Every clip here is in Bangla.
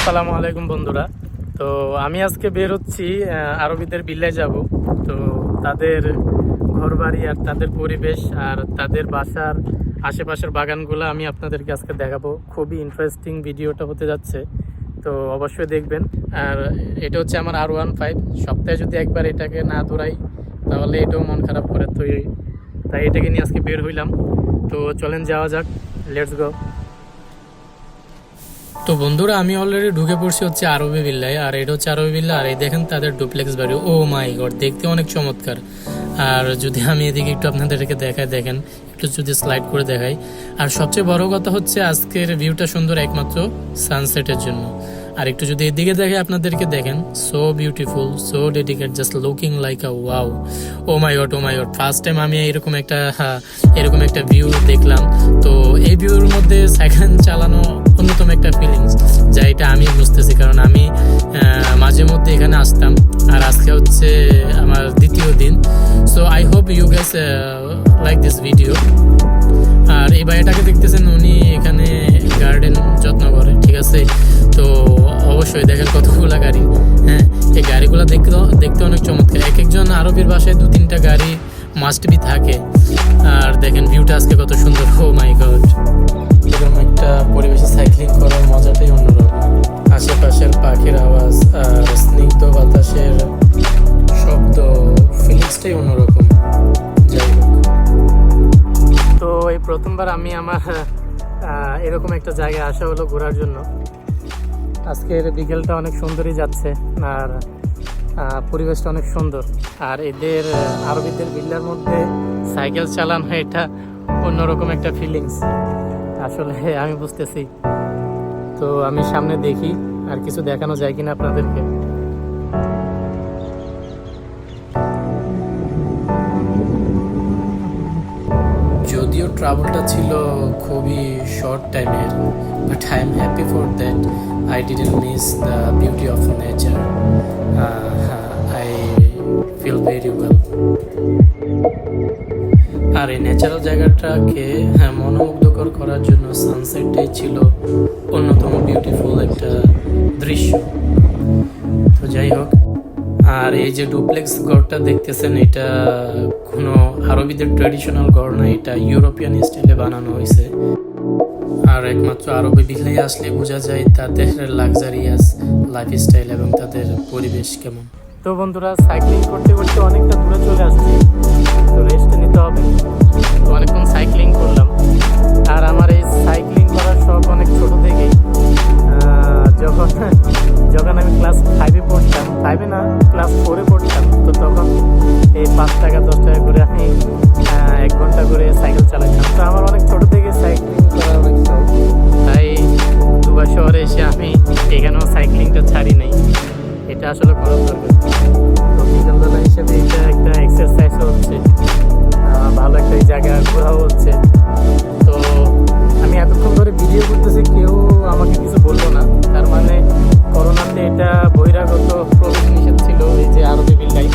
আসসালামু আলাইকুম বন্ধুরা। তো আমি আজকে বের হচ্ছি আরবিদের বিল্লায় যাব। তো তাদের ঘরবাড়ি আর তাদের পরিবেশ আর তাদের বাসার আশেপাশের বাগানগুলো আমি আপনাদেরকে আজকে দেখাবো। খুবই ইন্টারেস্টিং ভিডিওটা হতে যাচ্ছে, তো অবশ্যই দেখবেন। আর এটা হচ্ছে আমার R15। সপ্তাহে যদি একবার এটাকে না দৌড়াই তাহলে এটাও মন খারাপ করে, তো তাই এটাকে নিয়ে আজকে বের হইলাম। তো চলেন যাওয়া যাক, লেটস গো। তো বন্ধুরা, আমি অলরেডি ঢুকে পড়ছি হচ্ছে আরবি বিল্লায়। আর এটা হচ্ছে আরবি বিল্লা, আর এই দেখেন তাদের ডুপ্লেক্স বাড়ি। ও মাই গড, দেখতে অনেক চমৎকার। আর যদি আমি এদিকে একটু আপনাদেরকে দেখাই, দেখেন একটু যদি স্লাইড করে দেখাই। আর সবচেয়ে বড় কথা হচ্ছে আজকের ভিউটা সুন্দর একমাত্র সানসেটের জন্য। আর একটু যদি এদিকে দেখে আপনাদেরকে, দেখেন so beautiful, so dedicate, just looking like a wow. Oh my God, oh my God, first time আমি এরকম একটা ভিউ দেখলাম। তো এই ভিউর মধ্যে সাইকেল চালানো অন্যতম একটা ফিলিংস, যা এটা আমি বুঝতেছি, কারণ আমি মাঝে মধ্যে এখানে আসতাম। আর আজকে হচ্ছে আমার দ্বিতীয় দিন। So I hope you guys like this video. আর এই ভাইটাকে দেখতেছেন, উনি এখানে গার্ডেন যত্ন করে, ঠিক আছে। তো অবশ্যই দেখেন কতগুলো গাড়ি। হ্যাঁ, এই গাড়িগুলো দেখতে অনেক চমৎকার। এক একজন আরবের বাসায় 2-3টা গাড়ি মাস্ট বি থাকে। আর দেখেন ভিউটা আজকে কত সুন্দর। ও মাই গড, এরকম একটা পরিবেশে সাইক্লিং করার মজাটাই অন্যরকম। আশেপাশের পাখির আওয়াজ আর স্নিগ্ধ বাতাসের শব্দ, ফিলিংসটাই অন্যরকম। যাই হোক, তো এই প্রথমবার আমি আমার এরকম একটা জায়গায় আসা হলো ঘোরার জন্য। আজকের বিকেলটা অনেক সুন্দরই যাচ্ছে, আর পরিবেশটা অনেক সুন্দর। আর এদের আরবিদের বিল্লার মধ্যে সাইকেল চালানো, এটা অন্যরকম একটা ফিলিংস আসলে আমি বুঝতেছি। তো আমি সামনে দেখি আর কিছু দেখানো যায় কিনা আপনাদেরকে। যদিও ট্রাভেলটা ছিল খুবই শর্ট টাইমের, but I am happy for that. I didn't miss the beauty of nature. I feel very well. আর এই ন্যাচারাল জায়গাটাকে মনোমুগ্ধকর করার জন্য সানসেটটাই ছিল অন্যতম বিউটিফুল একটা দৃশ্য। তো যাই হোক, আর এই যে ডুপ্লেক্স ঘরটা দেখতেছেন, এটা কোনো আরবিদের ট্র্যাডিশনাল ঘর না, এটা ইউরোপিয়ান স্টাইলে বানানো হয়েছে। আর একমাত্র আরবি বিল্লায় আসলে বোঝা যায় তাদের লাক্সারিয়াস লাইফস্টাইল এবং তাদের পরিবেশ কেমন। তো বন্ধুরা, সাইক্লিং করতে করতে অনেকটা দূরে চলে আসছি, তো রেস্ট নিতে হবে। তো অনেকক্ষণ সাইক্লিং করলাম। আর আমার এই সাইক্লিং করার শখ অনেক ছোট থেকেই। যখন আমি ক্লাস 5-এ পড়তাম, 5-এ না, ক্লাস 4-এ পড়তাম, তো তখন এই 5 টাকা 10 টাকা করে আমি 1 ঘন্টা করে সাইকেল চালাতাম। তো আমার অনেক ছোট থেকে সাইক্লিং করার অনেক শখ, তাই দুবাই শহরে এসে আমি এখানেও সাইক্লিংটা ছাড়ি নাই। এটা আসলে করার দরকার। তো বিকেলবেলা হিসেবে এটা একটা এক্সারসাইজও হচ্ছে, ভালো একটা জায়গা ঘোরাও হচ্ছে। তো আমি এতক্ষণ ধরে ভিডিও করতেছি, কেউ আমাকে কিছু বললো না। তার মানে করোনাতে এটা বহিরাগত প্রবেশ নিষেধ ছিল এই যে আরবি বিল্লায়।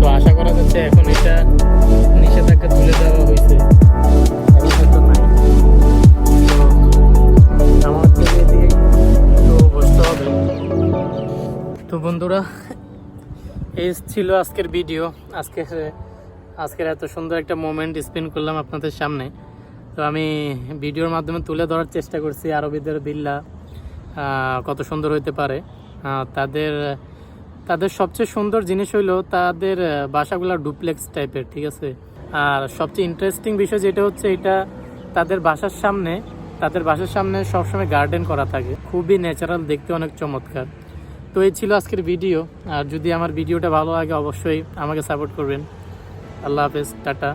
তো আশা করা যাচ্ছে এখন এটা নিষেধাজ্ঞা তুলে দেওয়া হয়েছে, এখন হয়তো নাই। তো আমার থেকে এদিকে একটু বসতে হবে। তো বন্ধুরা, এই ছিল আজকের ভিডিও। আজকের এত সুন্দর একটা মোমেন্ট স্পেন্ড করলাম আপনাদের সামনে। তো আমি ভিডিওর মাধ্যমে তুলে ধরার চেষ্টা করছি আরবিদের বিল্লা কত সুন্দর হইতে পারে। তাদের সবচেয়ে সুন্দর জিনিস হইলো তাদের বাসাগুলো ডুপ্লেক্স টাইপের, ঠিক আছে। আর সবচেয়ে ইন্টারেস্টিং বিষয় যেটা হচ্ছে, এটা তাদের বাসার সামনে সবসময় গার্ডেন করা থাকে, খুবই ন্যাচারাল, দেখতে অনেক চমৎকার। তো এই ছিল আজকের ভিডিও। আর যদি আমার ভিডিওটা ভালো লাগে অবশ্যই আমাকে সাপোর্ট করবেন। আল্লাহ হাফেজ, টাটা।